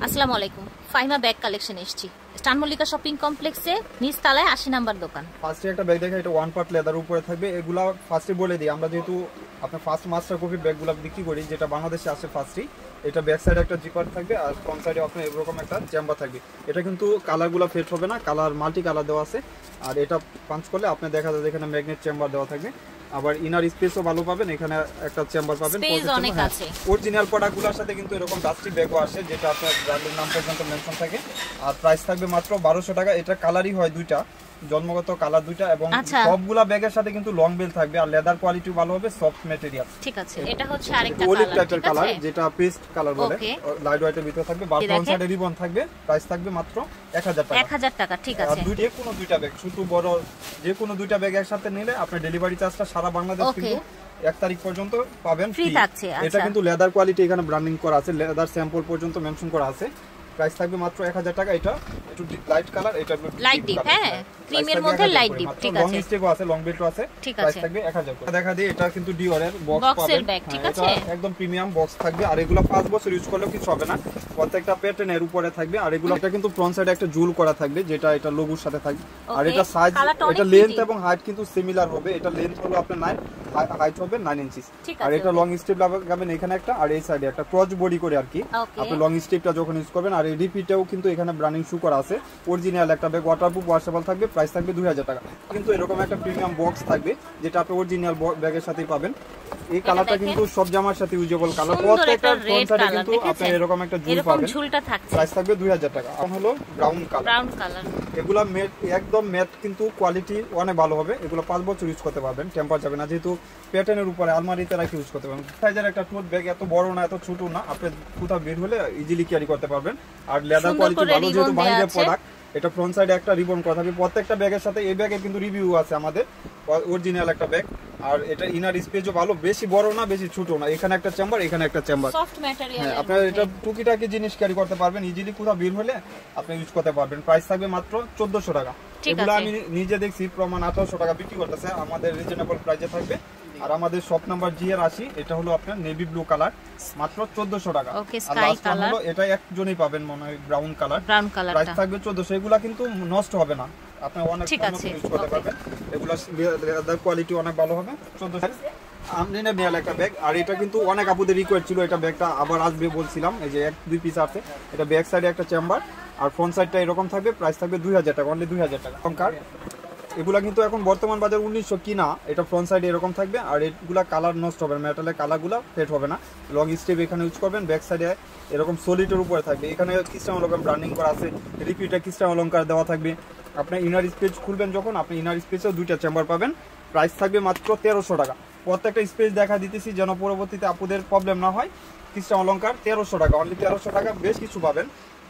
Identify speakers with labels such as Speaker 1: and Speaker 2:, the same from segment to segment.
Speaker 1: আসসালামু আলাইকুম। Faima bag collection এসেছি স্টান মল্লিকা শপিং কমপ্লেক্সে নিচ তলায় 80 নাম্বার দোকান।
Speaker 2: ফার্স্টে একটা ব্যাগ দেখা, এটা ওয়ান পার্ট লেদার উপরে থাকবে। এগুলা ফার্স্টে বলে দিই, আমরা যেহেতু আপনার ফার্স্ট মাস্টার কপি ব্যাগগুলো বিক্রি করি, যেটা বাংলাদেশে আসে ফার্স্টই। এটা ব্যাক সাইডে একটা জিপার থাকবে আর ফ্রন্ট সাইডে আপনার এরকম একটা চেম্বার থাকবে। এটা কিন্তু কালারগুলো ফেড হবে না, কালার মাল্টি কালার দেওয়া আছে। আর এটা পাঞ্চ করলে আপনি দেখা যায় এখানে ম্যাগনেট চেম্বার দেওয়া থাকবে। আবার ইনার স্পেসও ভালো পাবেন, এখানে একটা চেম্বার পাবেন। অরিজিনাল প্রোডাক্টগুলোর সাথে কিন্তু এরকম ডাস্টি ব্যাগও আসে, যেটা আপনার ব্র্যান্ডের নাম পর্যন্ত মেনশন থাকে। আর প্রাইস থাকবে মাত্র 1200 টাকা। এটা কালারই হয় দুইটা, জন্মগত কালার দুইটা, এবং সবগুলা ব্যাগের সাথে কিন্তু লং বেল থাকবে। আর লেদার কোয়ালিটি ভালো হবে, সফট ম্যাটেরিয়াল।
Speaker 1: ঠিক আছে, এটা হচ্ছে আরেকটা
Speaker 2: অলিভ টাইপের কালার, যেটা পেস্ট কালার বলে, লাইট হোয়াইটের ভিতরে থাকবে। ফ্রন্ট সাইডে রিবন থাকবে। প্রাইস থাকবে মাত্র 1000 টাকা।
Speaker 1: 1000 টাকা, ঠিক আছে।
Speaker 2: আর যে কোনো দুইটা ব্যাগ, ছোট বড় যে কোনো দুইটা ব্যাগ একসাথে নিলে আপনার ডেলিভারি চার্জটা সারা বাংলাদেশ কিন্তু 1 তারিখ পর্যন্ত পাবেন ফ্রি থাকছে। এটা কিন্তু লেদার কোয়ালিটি এখানে ব্র্যান্ডিং করা আছে, লেদার স্যাম্পল পর্যন্ত মেনশন করা আছে। প্রাইস থাকবে মাত্র 1000 টাকা। এটা একটু লাইট কালার, এটা
Speaker 1: লাইট ডিপ, হ্যাঁ ক্রিমের মধ্যে লাইট ডিপ, ঠিক আছে।
Speaker 2: লং স্টেপও আছে, লং বেল্টও আছে। প্রাইস থাকবে 1000 টাকা। দেখা দিই, এটা কিন্তু ডিওরের বক্স পাবেন, ঠিক আছে। একদম প্রিমিয়াম বক্স থাকবে। আর এগুলো 5 বছর ইউজ করলেও কিছু হবে না, প্রত্যেকটা প্যাটার্নের উপরে থাকবে। আর এগুলো এটা কিন্তু ফ্রন্ট সাইডে একটা জুল করা থাকবে, যেটা এটা লোগোর সাথে থাকবে। আর এটা সাইজ, এটা লেন্থ এবং হাইট কিন্তু সিমিলার হবে। এটা লেন্থ হলো আপনার 9, হাইট হবে 9 ইঞ্চি। আর এটা লং স্টেপ লাগাবেন এখানে একটা, আর এই সাইডে একটা ক্রস বডি করে আর কি। আপনি লং স্টেপটা যখন ইউজ করবেন। আর এই রিপিটেও কিন্তু এখানে ব্র্যান্ডিং শু করা আছে। অরিজিনাল একটা ব্যাগ, ওয়াটারপ্রুফ, ওয়াশেবল থাকবে। প্রাইস থাকবে 2000 টাকা। কিন্তু এরকম একটা প্রিমিয়াম বক্স থাকবে, যেটা আপনি অরিজিনাল ব্যাগের সাথেই পাবেন। এই কালারটা কিন্তু সব জামার সাথে ইউজেবল কালার। প্রত্যেকটা ফ্রন্ট সাইডে কিন্তু আপনি এরকম একটা ঝুল পাবেন, ঝুলটা থাকছে। প্রাইস থাকবে 2000 টাকা। এখন হলো ব্রাউন কালার। এগুলা ম্যাট, একদম ম্যাট, কিন্তু কোয়ালিটি অনেক ভালো হবে। এগুলো 5 বছর ইউজ করতে পারবেন, টেম্পার যাবে না। যেহেতু প্যাটার্নের উপরে আলমারিতে রাখে ইউজ করতে পারবেন। সাইজের একটা টোট ব্যাগ, এত বড় না এত ছোট না, আপনি কোথাও বের হলে ইজিলি ক্যারি করতে পারবেন। আর লেদার কোয়ালিটি ভালো, যেহেতু বাইরের প্রোডাক্ট। এটা ফ্রন্ট সাইডে একটা রিবন করা থাকবে প্রত্যেকটা ব্যাগের সাথে। এই ব্যাগের কিন্তু রিভিউ আছে আমাদের, অরিজিনাল একটা ব্যাগ। আর এটা ইনার স্পেসও ভালো, বেশি বড় না বেশি ছোট না। এখানে একটা চেম্বার, এখানে একটা চেম্বার, সফট ম্যাটেরিয়াল। আপনারা এটা টুকিটাকি জিনিস ক্যারি করতে পারবেন, ইজিলি কোথাও বের হলে আপনি ইউজ করতে পারবেন। প্রাইস থাকবে মাত্র 1400 টাকা। এগুলো আমি নিজে দেখছি প্রমাণ 1800 টাকা বিক্রি করতেছে, আমাদের রিজনেবল প্রাইসে থাকবে। আর আমাদের শপ নাম্বার GR80, এটা হলো আপনার নেভি ব্লু কালার, মাত্র 1400 টাকা। আর লাস্ট ওয়ান হলো, এটা একজনই পাবেন মনে হয়, ব্রাউন কালার। প্রাইস থাকবে 1400। এগুলা কিন্তু নষ্ট হবে না, আপনি অনেক ইউজ করতে পারবেন। এগুলা লেদার কোয়ালিটি অনেক ভালো হবে। 1400 আমরিনা মেয়াল একটা ব্যাগ। আর এটা কিন্তু অনেক আপুদের রিকোয়েস্ট ছিল, এটা ব্যাগটা আবার আসবে বলছিলাম। এই যে 1-2 পিস আছে। এটা ব্যাক সাইডে একটা চেম্বার, আর ফ্রন্ট সাইডটা এরকম থাকবে। প্রাইস থাকবে 2000 টাকা, অনলি 2000 টাকা। কার এগুলা কিন্তু এখন বর্তমান বাজার 1900 কিনা। এটা ফ্রন্ট সাইডে এরকম থাকবে। আর এগুলা কালার নষ্ট হবে না, মেটালের কালারগুলো ফেড হবে না। লং স্টেপ এখানে ইউজ করবেন। ব্যাক সাইডে এরকম সলিডের উপরে থাকবে। এখানে ক্রিস্টান অলঙ্কার ব্র্যান্ডিং করা আছে, রিপিটে ক্রিস্টান অলঙ্কার দেওয়া থাকবে। আপনি ইনার স্পেস খুলবেন যখন, আপনি ইনার স্পেসেও 2টা চেম্বার পাবেন। প্রাইস থাকবে মাত্র 1300 টাকা। প্রত্যেকটা স্পেস দেখা দিতেছি যেন পরবর্তীতে আপুদের প্রবলেম না হয়। ক্রিস্টান অলঙ্কার 1300 টাকা, অনলি 1300 টাকা। বেশ কিছু পাবেন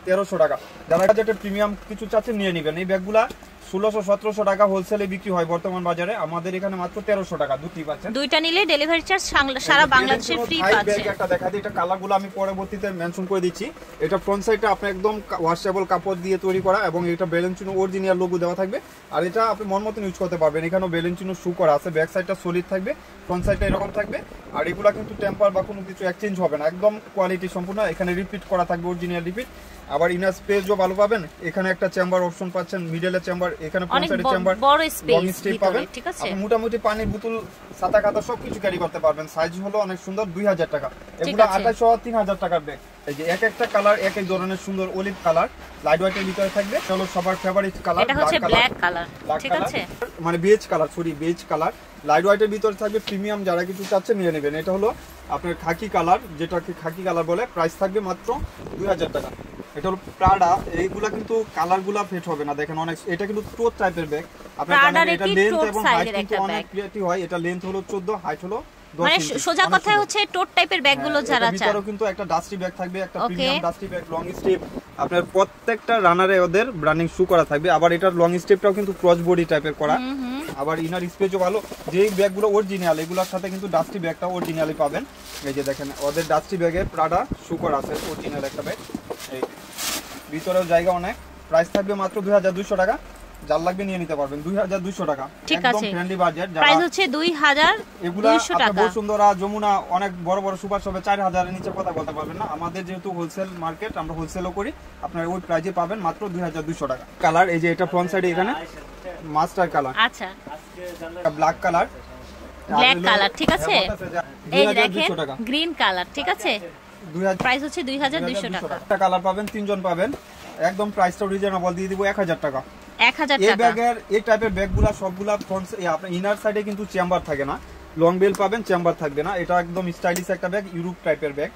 Speaker 2: 1300 টাকা। যারা যেটা প্রিমিয়াম কিছু চাচ্ছে নিয়ে নেবেন। এই ব্যাগগুলা 1600-1700 টাকা হোলসেলে বিক্রি হয় বর্তমান বাজারে, আমাদের এখানে মাত্র 1300 টাকা। দুটি পাচ্ছেন,
Speaker 1: দুইটা নিলে ডেলিভারি চার্জ সারা বাংলাদেশে ফ্রি পাচ্ছেন।
Speaker 2: একটা দেখা দিই, এটা কালারগুলো আমি পরবর্তীতে মেনশন করে দিচ্ছি। এটা ফ্রন্ট সাইডটা আপনি একদম ওয়াশেবল কাপড় দিয়ে তৈরি করা, এবং এটা বেলেন্সিনো অরিজিনাল লোগো দেওয়া থাকবে। আর এটা আপনি মন মতন ইউজ করতে পারবেন। এখানেও বেলেন্সিনো শু করা আছে। ব্যাক সাইডটা সলিড থাকবে, ফ্রন্ট সাইডটা এরকম থাকবে। আর এগুলা কিন্তু টেম্পার বা কোনো কিছু এক্সচেঞ্জ হবে না, একদম কোয়ালিটি সম্পূর্ণ। এখানে রিপিট করা থাকবে, অরিজিনাল রিপিট। আবার ইনার স্পেসও ভালো পাবেন। এখানে একটা চেম্বার অপশন পাচ্ছেন, মিডলের চেম্বার, এখানে ফ্রন্ট সাইডে চেম্বার, বড় স্পেস পাবেন। ঠিক আছে, মোটামুটি পানির বোতল, ছাতা খাতা সবকিছু ক্যারি করতে পারবেন। সাইজ হলো অনেক সুন্দর, 2000 টাকা। এগুলো 2800-3000 টাকার ব্যাগ। এই যে এক একটা কালার এক এক ধরনের সুন্দর। অলিভ কালার, লাইট হোয়াইটের ভিতরে থাকবে। চলো সবার ফেভারিট কালার,
Speaker 1: এটা হচ্ছে ব্ল্যাক কালার, ঠিক আছে,
Speaker 2: মানে beige colour, beige colour. Light হোয়াইটের ভিতরে থাকবে। প্রিমিয়াম যারা কিছু চাচ্ছে নিয়ে নেবেন। এটা হলো আপনার খাকি কালার, যেটাকে খাকি কালার বলে। প্রাইস থাকবে মাত্র 2000 টাকা। এটা হলো প্রাডা। এইগুলা কিন্তু কালারগুলা ফেট হবে না, দেখেন অনেক। এটা কিন্তু টোট টাইপের ব্যাগ। আপনারা জানেন এটা লেন্থ এবং হাইট কিন্তু অনেক ক্রিয়েটিভ হয়। এটা লেন্থ হলো 14, হাইট হলো 10
Speaker 1: মানে সোজা কথা হচ্ছে টোট টাইপের ব্যাগগুলো যারা চায়।
Speaker 2: এটারও কিন্তু একটা ডাস্টি ব্যাগ থাকবে, একটা premium dusty bag, long step. আপনার প্রত্যেকটা রানারে ওদের ব্র্যান্ডিং শু করা থাকবে। আবার এটার লং স্টেপটাও কিন্তু ক্রস বডি টাইপের করা। আবার ইনার স্পেসও ভালো। যেই ব্যাগগুলো অরিজিনাল, এগুলোর সাথে কিন্তু ডাস্টি ব্যাগটা অরিজিনালি পাবেন। এই যে দেখেন ওদের ডাস্টি ব্যাগে প্রাডা শু করা আছে, অরিজিনাল একটা ব্যাগ। এই ভিতরেও জায়গা অনেক। প্রাইস থাকবে মাত্র 2200 টাকা। যার লাগবে নিয়ে নিতে পারবেন 2200 টাকা
Speaker 1: একদম
Speaker 2: ফ্রেন্ডলি বাজেট
Speaker 1: প্রাইস হচ্ছে 2200 টাকা
Speaker 2: বসুন্ধরা যমুনা অনেক বড় বড় সুপার শপে 4000 এর নিচে কথা বলতে পারবেন না আমাদের যেহেতু হোলসেল মার্কেট আমরা হোলসেলও করি আপনারা ওই প্রাইসে পাবেন মাত্র 2200 টাকা কালার এই যে এটা ফ্রন্ট সাইডে এখানে মাস্টার কালার
Speaker 1: আচ্ছা
Speaker 2: ব্ল্যাক কালার
Speaker 1: ঠিক আছে এই দেখেন গ্রিন কালার ঠিক আছে প্রাইস হচ্ছে 2200 টাকা
Speaker 2: একটা কালার পাবেন তিনজন পাবেন একদম প্রাইসটা রিজনেবল দিয়ে দিব 1000 টাকা
Speaker 1: 1000 টাকা
Speaker 2: এই ব্যাগের এই টাইপের ব্যাগগুলা সবগুলা ফ্রন্ট আপনার ইনার সাইডে কিন্তু চেম্বার থাকে না লং বেল পাবেন চেম্বার থাকবে না এটা একদম স্টাইলিশ একটা ব্যাগ ইউরোপ টাইপের ব্যাগ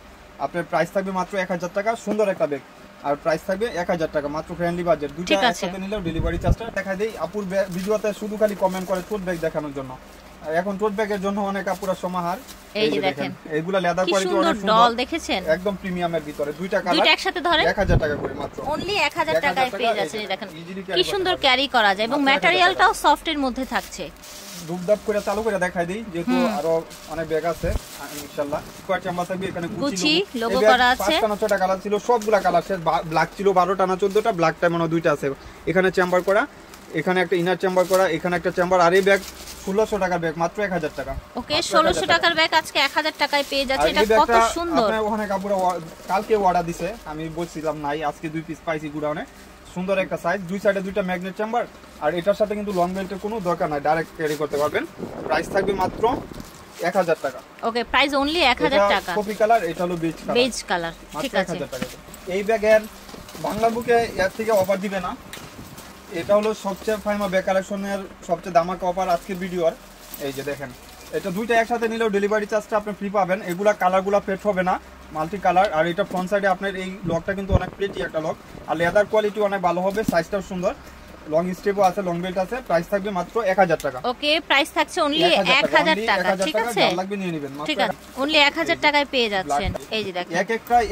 Speaker 2: আপনার প্রাইস থাকবে মাত্র 1000 টাকা সুন্দর একটা ব্যাগ আর প্রাইস থাকবে 1000 টাকা মাত্র ফ্রেন্ডলি বাজেট দুটো একসাথে নিলেও ডেলিভারি চার্জটা দেখা দেই আপুর ভিডিওতে শুধু খালি কমেন্ট করে টোট ব্যাগ দেখানোর জন্য এখন টোট ব্যাগের জন্য অনেক আপুরা সমাহার
Speaker 1: এই যে দেখেন
Speaker 2: এগুলা লেদার কোয়ালিটি অনেক সুন্দর
Speaker 1: ডল দেখেছেন
Speaker 2: একদম প্রিমিয়ামের ভিতরে দুইটা কালার
Speaker 1: দুইটা একসাথে ধরে
Speaker 2: 1000 টাকা করে মাত্র
Speaker 1: অনলি 1000 টাকায় পেয়ে যাচ্ছেন দেখেন কি সুন্দর ক্যারি করা যায় এবং ম্যাটেরিয়ালটাও সফট এর মধ্যে থাকছে
Speaker 2: দুবদাব করে চালু করে দেখাই দেই যেহেতু আরো অনেক ব্যাগ আছে ইনশাআল্লাহ কোয়ার চেম্বার থাকবে এখানে
Speaker 1: গুচি লোগো করা আছে
Speaker 2: 5টা না 6টা কালার ছিল সবগুলা কালার শেষ ব্ল্যাক ছিল 12টা না 14টা ব্ল্যাকটা মনে দুইটা আছে এখানে চেম্বার করা এখানে একটা ইনার চেম্বার করা এখানে একটা চেম্বার আর এই ব্যাগ 1600 টাকার ব্যাগ মাত্র 1000 টাকা
Speaker 1: ওকে 1600 টাকার ব্যাগ আজকে 1000 টাকায় পেয়ে যাচ্ছে এটা কত সুন্দর
Speaker 2: আপনি ওখানে কাপড় কালকে অর্ডার দিছে আমি বলছিলাম নাই আজকে 2 পিস পাইছি গুড়াউনে সুন্দর একটা সাইজ দুই সাইডে দুইটা ম্যাগনেট চেম্বার আর এটার সাথে কিন্তু লং বেল্টের কোনো দরকার নাই ডাইরেক্ট ক্যারি করতে পারবেন প্রাইস থাকবে মাত্র 1000 টাকা
Speaker 1: ওকে প্রাইস অনলি 1000 টাকা
Speaker 2: কফি কালার এটা হলো বেজ কালার
Speaker 1: ঠিক আছে
Speaker 2: 1000 টাকা এই ব্যাগের বাংলা বুকে এর থেকে অফার দিবে না এটা হলো সবচেয়ে ফাইমা ব্যাগ কালেকশনের সবচেয়ে দামাকা অফার আজকের ভিডিওর এই যে দেখেন এটা দুইটা একসাথে নিলেও ডেলিভারি চার্জটা আপনি ফ্রি পাবেন এগুলা কালারগুলো ফেড হবে না মাল্টি কালার আর এটা ফ্রন্ট সাইডে আপনার এই লকটা কিন্তু অনেক প্রিটি একটা লক আর লেদার কোয়ালিটি অনেক ভালো হবে সাইজটাও সুন্দর লং স্টেপও আছে লং বেল্ট আছে প্রাইস থাকবে মাত্র 1000 টাকা
Speaker 1: ওকে প্রাইস থাকছে অনলি 1000 টাকা ঠিক আছে
Speaker 2: লাগবে নিয়ে নেবেন
Speaker 1: ঠিক আছে অনলি 1000 টাকায় পেয়ে যাচ্ছেন এই যে দেখেন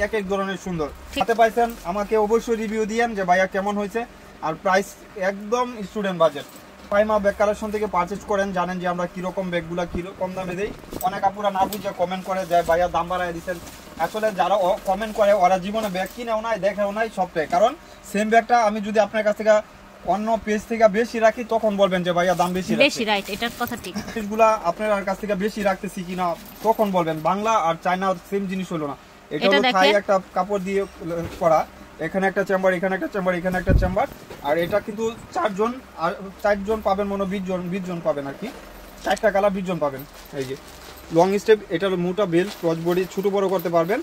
Speaker 2: এক এক ধরনের সুন্দর হাতে পাইছেন আমাকে অবশ্যই রিভিউ দিয়েন যে ভাইয়া কেমন হয়েছে আর প্রাইস একদম student budget Faima bag collection থেকে পারচেজ করেন জানেন যে আমরা কিরকম ব্যাগগুলা কম দামে দেই অনেক আপুরা না বুঝে কমেন্ট করে যায় ভাইয়া দাম বাড়ায় দিচ্ছেন আসলে যারা কমেন্ট করে ওরা জীবনে ব্যাগ কিনেও নাই দেখেও নাই সবটাই কারণ সেম ব্যাগটা আমি যদি আপনার কাছ থেকে অন্য পেজ থেকে বেশি রাখি তখন বলবেন যে ভাইয়া দাম বেশি
Speaker 1: রাইট এটার কথা ঠিক
Speaker 2: জিনিসগুলা আপনার কাছ থেকে বেশি রাখতেছি কিনা তখন বলবেন বাংলা আর চায়না সেম জিনিস হলো না এটা হলো থাই একটা কাপড় দিয়ে করা এখানে একটা চেম্বার এখানে একটা চেম্বার এখানে একটা চেম্বার আর এটা কিন্তু 4 জন পাবেন মনে 20 জন পাবেন আর কি 4টা কালার 20 জন পাবেন এই যে লং স্টেপ এটা মোটা বেল্ট ক্রস বডি ছোট বড় করতে পারবেন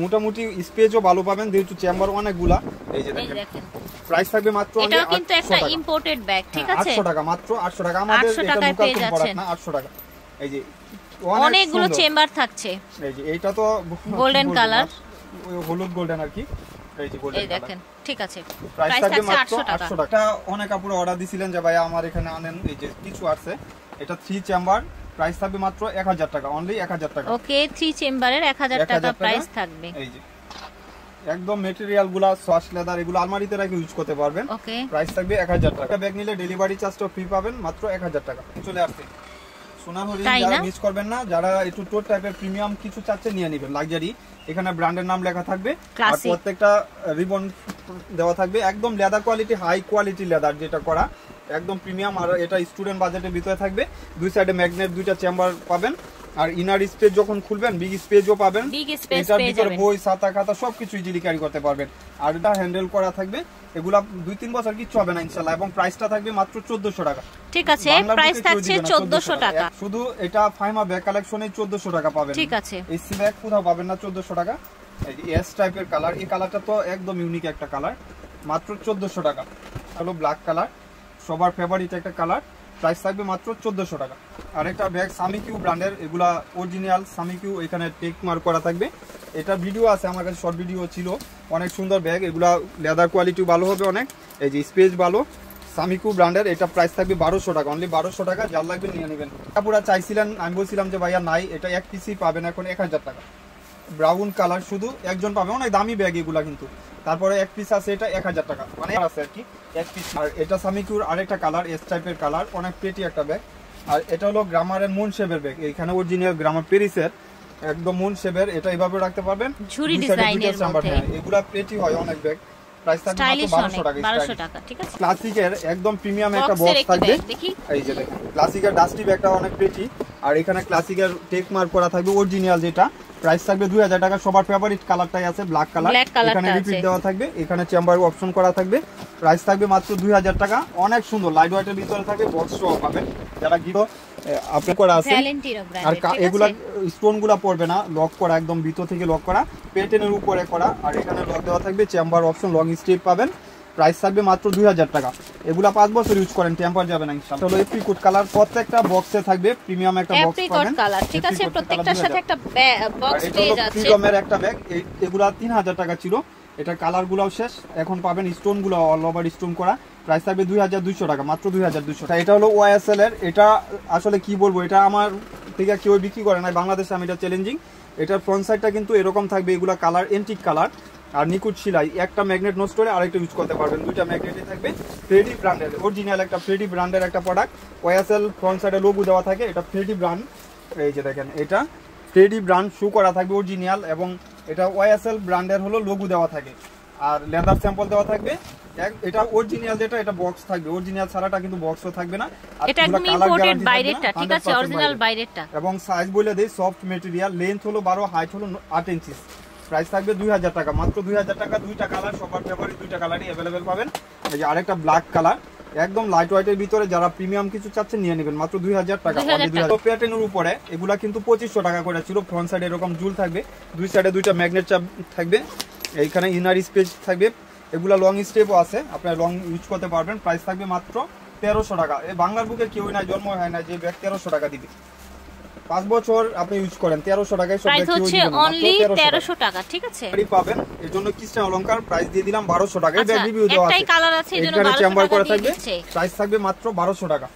Speaker 2: মোটামুটি স্পেসও ভালো পাবেন যেহেতু চেম্বার অনেকগুলা এই যে দেখেন প্রাইস থাকবে মাত্র
Speaker 1: এটা কিন্তু একটা ইম্পোর্টেড ব্যাগ ঠিক আছে
Speaker 2: 800 টাকা মাত্র 800 টাকা আমাদের এটা লোকাল প্রোডাক্ট না 800 টাকা এই যে
Speaker 1: অনেকগুলো চেম্বার থাকছে
Speaker 2: এই যে এইটা তো
Speaker 1: গোল্ডেন কালার
Speaker 2: হলুদ গোল্ডেন আর কি
Speaker 1: এই দেখেন ঠিক আছে
Speaker 2: প্রাইস থাকবে মাত্র 800 টাকা অনেক আপুরা অর্ডার দিছিলেন যে ভাই আমার এখানে আনেন এই যে কিছু আছে এটা 3 চেম্বার প্রাইস থাকবে মাত্র 1000 টাকা অনলি 1000 টাকা
Speaker 1: ওকে 3 চেম্বারের 1000 টাকা প্রাইস থাকবে
Speaker 2: এই যে একদম ম্যাটেরিয়ালগুলো সফট লেদার এগুলো আলমারিতে রেখে ইউজ করতে পারবেন
Speaker 1: ওকে
Speaker 2: প্রাইস থাকবে 1000 টাকা ব্যাগ নিলে ডেলিভারি চার্জটা ফ্রি পাবেন মাত্র 1000 টাকা চলে আসছে সোনার হরিণ যারা মিস করবেন না যারা একটু টোট টাইপের প্রিমিয়াম কিছু চাচ্ছে নিয়ে নেবেন লাক্সারি এখানে ব্র্যান্ডের নাম লেখা থাকবে আর প্রত্যেকটা রিবন দেওয়া থাকবে একদম leather quality high quality leather যেটা করা একদম প্রিমিয়াম আর এটা স্টুডেন্ট বাজেটের ভিতরে থাকবে দুই সাইডে ম্যাগনেট দুইটা চেম্বার পাবেন আর ইনার স্পেস যখন খুলবেন বিগ স্পেসও পাবেন এটার ভিতরে বই ছাতা খাতা সবকিছু ইজিলি ক্যারি করতে পারবেন আর এটা হ্যান্ডেল করা থাকবে এগুলা 2-3 বছর কিছু হবে না ইনশাআল্লাহ এবং প্রাইসটা থাকবে মাত্র 1400 টাকা
Speaker 1: ঠিক আছে প্রাইস থাকছে 1400 টাকা
Speaker 2: শুধু এটা ফাইমা ব্যাগ কালেকশনে 1400 টাকা পাবেন
Speaker 1: ঠিক আছে
Speaker 2: এই সি ব্যাগ কোথাও পাবেন না 1400 টাকা এই এস টাইপের কালার এই কালারটা তো একদম ইউনিক একটা কালার মাত্র 1400 টাকা হলো ব্ল্যাক কালার সবার ফেভারিট একটা কালার প্রাইস থাকবে মাত্র 1400 টাকা আরেকটা ব্যাগ সামিকিউ ব্র্যান্ডের এগুলা অরিজিনাল সামিকিউ এখানে টেক মার্ক করা থাকবে এটা ভিডিও আছে আমার কাছে শর্ট ভিডিও ছিল অনেক সুন্দর ব্যাগ এগুলা লেদার কোয়ালিটি ভালো হবে অনেক এই যে স্পেস ভালো সামিকিউ ব্র্যান্ডের এটা প্রাইস থাকবে 1200 টাকা অনলি 1200 টাকা যার লাগবে নিয়ে নেবেন পুরো চাইছিলেন আমি বলছিলাম যে ভাইয়া নাই এটা এক পিসই পাবেন এখন 1000 টাকা ব্রাউন কালার শুধু একজন পাবে অনেক দামি ব্যাগ এগুলা কিন্তু তারপরে এক পিস আছে এটা 1000 টাকা মানে আছে আর কি এক পিস আর এটা সামিকিউর আরেকটা কালার এস টাইপের কালার অনেক পেটি একটা ব্যাগ আর এটা হলো গ্রামারের মুন শেপের ব্যাগ এখানে অরিজিনাল গ্রামার পেরিসের একদম মুন শেপের এটা এইভাবে রাখতে পারবেন
Speaker 1: ঝুরি ডিজাইনের মধ্যে
Speaker 2: এগুলা পেটি হয় অনেক ব্যাগ প্রাইস থাকবে মাত্র 1200 টাকা।
Speaker 1: 1200 টাকা, ঠিক আছে।
Speaker 2: ক্লাসিকের একদম প্রিমিয়াম একটা বক্স থাকবে, এই যে দেখেন ক্লাসিকের ডাস্টি ব্যাগটা অনেক প্রিটি, আর এখানে ক্লাসিকের টেক মার্ক করা থাকবে অরিজিনাল যেটা। প্রাইস থাকবে 2000 টাকা। সবার ফেভারিট কালারটাই আছে ব্ল্যাক কালার, এখানে রিপিট দেওয়া থাকবে, এখানে চেম্বার অপশন করা থাকবে। প্রাইস থাকবে মাত্র 2000 টাকা। অনেক সুন্দর লাইট ওয়েটের ভিতরে থাকবে, বক্স সহ পাবেন। যারা গিরো আপনি করা আছে, আর এগুলা স্টোন গুলা পড়বে না, লক করা একদম ভিতর থেকে লক করা, প্যাটার্নের উপরে করা, আর এখানে লক দেওয়া থাকবে, চেম্বার অপশন, লং স্ট্রিপ পাবেন। প্রাইস থাকবে মাত্র 2000 টাকা। এগুলা 5 বছর ইউজ করেন, টেম্পার যাবে না ইনশাআল্লাহ। হলো এপ্রিকট কালার, প্রত্যেকটা বক্সে থাকবে প্রিমিয়াম একটা বক্স পাবেন,
Speaker 1: এপ্রিকট কালার, ঠিক আছে। প্রত্যেকটার সাথে একটা বক্স পেয়ে যাচ্ছে।
Speaker 2: ফ্রিডমের একটা ব্যাগ, এগুলা 3000 টাকা ছিল, এটা কালার গুলাও শেষ, এখন পাবেন স্টোন গুলো অল ওভার স্টোন করা। প্রাইস থাকবে 2200 টাকা, মাত্র 2200 টাকা। এটা হলো ওয়াইএসএল এর, এটা আসলে কি বলবো, এটা আমার থেকে কেউ বিক্রি করে না বাংলাদেশে, আমি এটা চ্যালেঞ্জিং। এটার ফ্রন্ট সাইডটা কিন্তু এরকম থাকবে, এগুলা কালার এন্টিক কালার, আর নিকুট সেলাই, একটা ম্যাগনেট নষ্ট করে আরেকটা ইউজ করতে পারবেন, দুইটা ম্যাগনেটই থাকবে। ফ্রেডি ব্র্যান্ডের অরিজিনাল একটা ফ্রেডি ব্র্যান্ডের একটা প্রোডাক্ট, ওয়াইএসএল ফ্রন্ট সাইডে লোগো দেওয়া থাকে, এটা ফ্রেডি ব্র্যান্ড, এই যে দেখেন এটা ফ্রেডি ব্র্যান্ড শু করা থাকবে অরিজিনাল, এবং এটা ওয়াইএসএল ব্র্যান্ডের হলো লোগো দেওয়া থাকে, আর লেদার স্যাম্পল দেওয়া থাকবে। এটা অরিজিনাল যেটা, এটা বক্স থাকবে, অরিজিনাল ছাড়াটা কিন্তু বক্সও থাকবে না, আর
Speaker 1: এটা একদম ইম্পোর্টেড বাইরেরটা, ঠিক আছে, অরিজিনাল বাইরেরটা।
Speaker 2: এবং সাইজ বলে দেই সফট ম্যাটেরিয়াল, লেন্থ হলো 12, হাইট হলো 8 ইঞ্চি। প্রাইস থাকবে 2000 টাকা, মাত্র 2000 টাকা। দুইটা কালার, সবার ফেভারিট দুইটা কালারই अवेलेबल পাবেন। এই যে আরেকটা ব্ল্যাক কালার, একদম লাইট ওয়েটের ভিতরে, যারা প্রিমিয়াম কিছু চাচ্ছেন নিয়ে নেবেন, মাত্র 2000 টাকা। প্যাটার্নের উপরে এগুলা কিন্তু 2500 টাকা করে ছিল। ফ্রন্ট সাইডে এরকম জুল থাকবে, দুই সাইডে দুইটা ম্যাগনেট চাপ থাকবে, এইখানে ইনার স্পেস থাকবে, এগুলা লং স্টেপও আছে, আপনারা লং ইউজ করতে পারবেন। প্রাইস থাকবে মাত্র 1300 টাকা। এই বাংলার বুকে কেউই নাই, জন্ম হয় না যে ব্যাগ 1300 টাকা দিবে। 5 বছর আপনি ইউজ করেন, 1300 টাকায় সব ব্যাগ
Speaker 1: হচ্ছে অনলি 1300 টাকা, ঠিক আছে।
Speaker 2: আপনি পাবেন এর জন্য কিস্টা অলংকার প্রাইস দিয়ে দিলাম 1200 টাকা। এই ব্যাগ রিভিউ দেওয়া আছে,
Speaker 1: একটাই কালার আছে, এজন্য 1200
Speaker 2: চেম্বার করা
Speaker 1: টাকা
Speaker 2: থাকবে।
Speaker 1: দিচ্ছে।
Speaker 2: প্রাইস থাকবে মাত্র 1200 টাকা।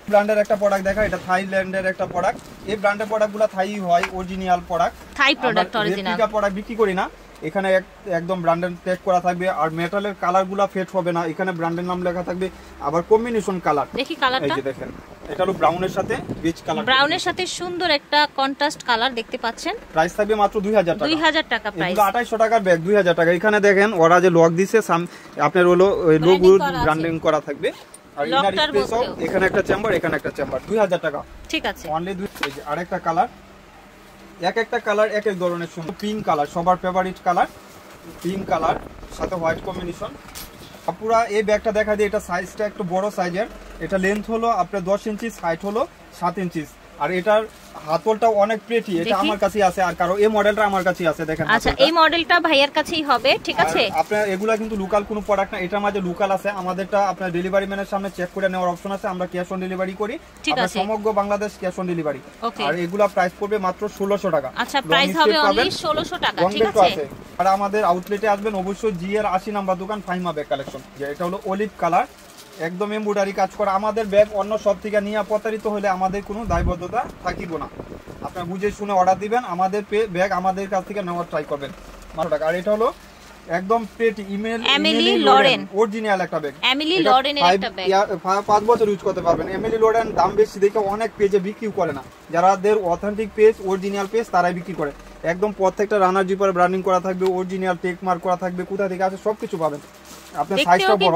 Speaker 2: ব্র্যান্ডের একটা প্রোডাক্ট দেখা, এটা থাইল্যান্ডের একটা প্রোডাক্ট। এই ব্র্যান্ডের প্রোডাক্টগুলো থাই হয়, অরিজিনাল প্রোডাক্ট,
Speaker 1: থাই প্রোডাক্ট অরিজিনাল।
Speaker 2: রেপ্লিকা প্রোডাক্ট বিক্রি করি না। এখানে একদম ব্র্যান্ডের ট্যাগ করা থাকবে, আর মেটালের কালারগুলো ফেড হবে না, এখানে ব্র্যান্ডের নাম লেখা থাকবে, আবার কম্বিনেশন কালার।
Speaker 1: দেখি কালারটা,
Speaker 2: এই যে দেখেন, এটা হলো ব্রাউনের সাথে বেজ কালার,
Speaker 1: ব্রাউনের সাথে সুন্দর একটা কন্ট্রাস্ট কালার দেখতে পাচ্ছেন।
Speaker 2: প্রাইস থাকবে মাত্র 2000 টাকা।
Speaker 1: 2000 টাকা প্রাইস।
Speaker 2: 2800 টাকার ব্যাগ 2000 টাকা। এখানে দেখেন ওরা যে লক দিছে, আপনার হলো লোগো ব্র্যান্ডিং করা থাকবে, আর ইনার স্পেসও, এখানে একটা চেম্বার, এখানে একটা চেম্বার, 2000 টাকা, ঠিক আছে। অনলি আরেকটা কালার, এক একটা কালার এক এক ধরনের সুন্দর। পিঙ্ক কালার সবার ফেভারিট কালার, পিঙ্ক কালার সাথে হোয়াইট কম্বিনেশন। পুরা এই ব্যাগটা দেখা দিয়ে, এটা সাইজটা একটু বড় সাইজের, এটা লেন্থ হলো আপনার 10 ইঞ্চি, হাইট হলো 7 ইঞ্চি, আর এটার হাতলটা অনেক প্রিটি। এটা আমার কাছেই আছে, আর কারো এই মডেলটা আমার কাছেই আছে, দেখেন।
Speaker 1: আচ্ছা, এই মডেলটা ভাইয়ার কাছেই হবে, ঠিক আছে।
Speaker 2: আপনার এগুলা কিন্তু লোকাল কোনো প্রোডাক্ট না, এটার মাঝে লোকাল আছে। আমাদেরটা আপনার ডেলিভারি ম্যানের সামনে চেক করে নেওয়ার অপশন আছে, আমরা ক্যাশ অন ডেলিভারি করি, আমরা সমগ্র বাংলাদেশ ক্যাশ অন ডেলিভারি। আর এগুলা প্রাইস পড়বে মাত্র 1600 টাকা।
Speaker 1: আচ্ছা, প্রাইস হবে অনলি 1600 টাকা, ঠিক আছে।
Speaker 2: আর আমাদের আউটলেটে আসবেন অবশ্যই, জি এর 80 নাম্বার দোকান, ফাইমা ব্যাগ কালেকশন। যে এটা হলো অলিভ কালার, একদম এমব্রয়ডারি কাজ করা। আমাদের ব্যাগ অন্য সব থেকে নিয়ে প্রতারিত হলে আমাদের কোনো দায়বদ্ধতা থাকিব না, আপনারা বুঝে শুনে অর্ডার দিবেন, আমাদের ব্যাগ আমাদের কাছ থেকে নেওয়ার ট্রাই করবেন। 12 টাকা। আর এটা হলো একদম পেটি এমিলি লরেন অরিজিনাল একটা ব্যাগ, এমিলি লরেনের একটা ব্যাগ, 5 বছর ইউজ করতে পারবেন। এমিলি লরেন দাম বেশি দেখে অনেক পেজে বিক্রি করে না, যারাদের অথেন্টিক পেজ, অরিজিনাল পেজ, তারাই বিক্রি করে। একদম প্রত্যেকটা রানার জিপার ব্র্যান্ডিং করা থাকবে, অরিজিনাল টেক মার্ক করা থাকবে, কোথা থেকে আসে সবকিছু পাবেন। আপনার সাইজটা বড়,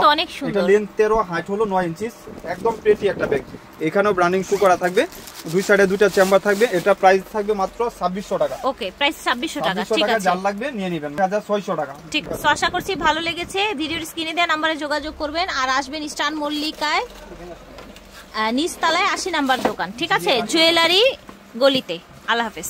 Speaker 2: এটা লেন্থ 13, হাইট হলো 9 ইঞ্চি, একদম প্রেটি একটা ব্যাগ। এখানেও ব্র্যান্ডিং শু করা থাকবে, দুই সাইডে দুইটা চেম্বার থাকবে। এটা প্রাইস থাকবে মাত্র 2600 টাকা।
Speaker 1: ওকে, প্রাইস 2600 টাকা, ঠিক আছে।
Speaker 2: যার লাগবে নিয়ে নেবেন, 1600 টাকা।
Speaker 1: ঠিক আছে, আশা করছি ভালো লেগেছে। ভিডিওর স্ক্রিনে দেওয়া নম্বরে যোগাযোগ করবেন, আর আসবেন ইস্টার্ন মল্লিকায় নিচতলায় 80 নাম্বার দোকান, ঠিক আছে, জুয়েলারি গলিতে। আল্লাহ হাফেজ।